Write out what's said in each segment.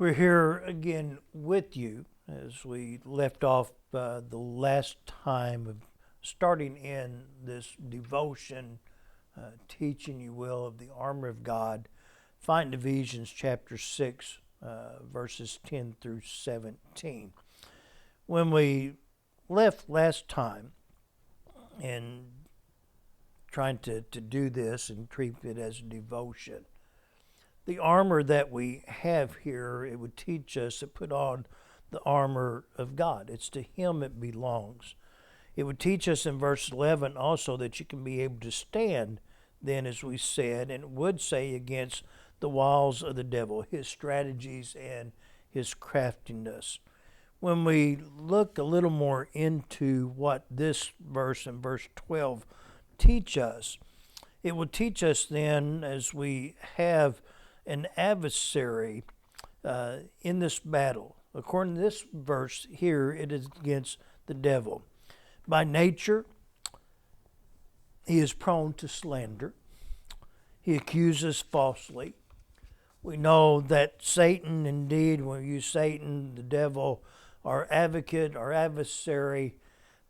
We're here again with you as we left off the last time of starting in this devotion, teaching you will of the armor of God. Find Ephesians chapter 6, verses 10 through 17. When we left last time in trying to do this and treat it as a devotion, the armor that we have here, it would teach us to put on the armor of God. It's to Him it belongs. It would teach us in verse 11 also that you can be able to stand then, as we said, and it would say against the wiles of the devil, his strategies and his craftiness. When we look a little more into what this verse in verse 12 teach us, it will teach us then as we have an adversary in this battle. According to this verse here, it is against the devil. By nature, he is prone to slander. He accuses falsely. We know that Satan, indeed, when we use Satan, the devil, our advocate, our adversary,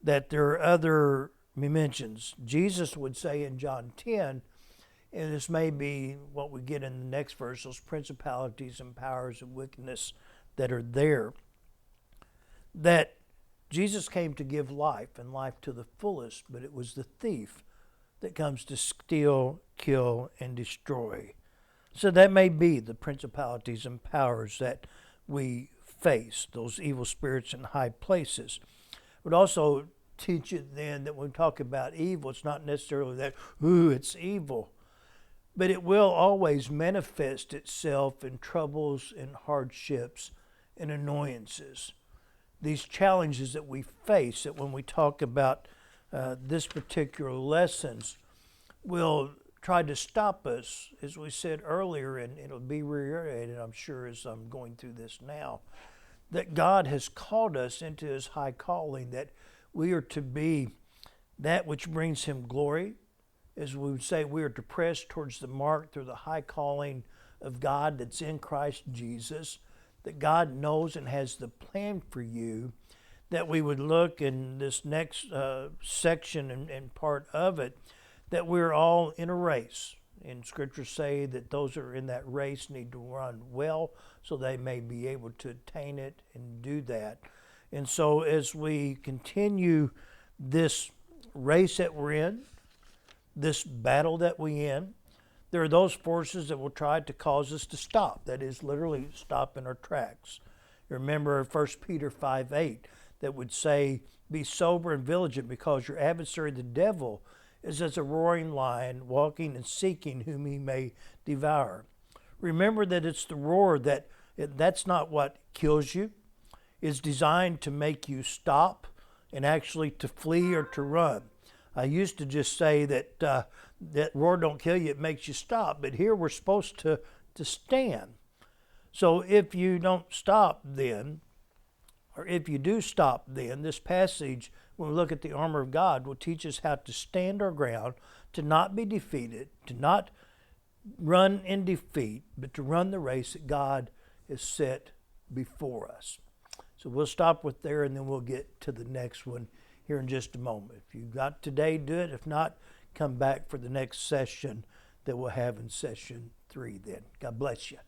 that there are other dimensions. Jesus would say in John 10, and this may be what we get in the next verse, those principalities and powers of wickedness that are there, that Jesus came to give life and life to the fullest, but it was the thief that comes to steal, kill, and destroy. So that may be the principalities and powers that we face, those evil spirits in high places. It would also teach you then that when we talk about evil, it's not necessarily that, it's evil. But it will always manifest itself in troubles and hardships and annoyances. These challenges that we face, that when we talk about this particular lessons, will try to stop us, as we said earlier, and it'll be reiterated, I'm sure, as I'm going through this now, that God has called us into His high calling, that we are to be that which brings Him glory. As we would say, we are to press towards the mark through the high calling of God that's in Christ Jesus, that God knows and has the plan for you, that we would look in this next section and part of it, that we're all in a race. And Scriptures say that those that are in that race need to run well so they may be able to attain it and do that. And so as we continue this race that we're in, this battle that we're in, there are those forces that will try to cause us to stop. That is, literally stop in our tracks. Remember 1 Peter 5:8 that would say, be sober and vigilant, because your adversary, the devil, is as a roaring lion, walking and seeking whom he may devour. Remember that it's the roar that's not what kills you. It's designed to make you stop and actually to flee or to run. I used to just say that that roar don't kill you, it makes you stop. But here we're supposed to stand. So if you don't stop then, or if you do stop then, this passage, when we look at the armor of God, will teach us how to stand our ground, to not be defeated, to not run in defeat, but to run the race that God has set before us. So we'll stop with there, and then we'll get to the next one here in just a moment. If you got today, do it. If not, come back for the next session that we'll have in session 3 then. God bless you.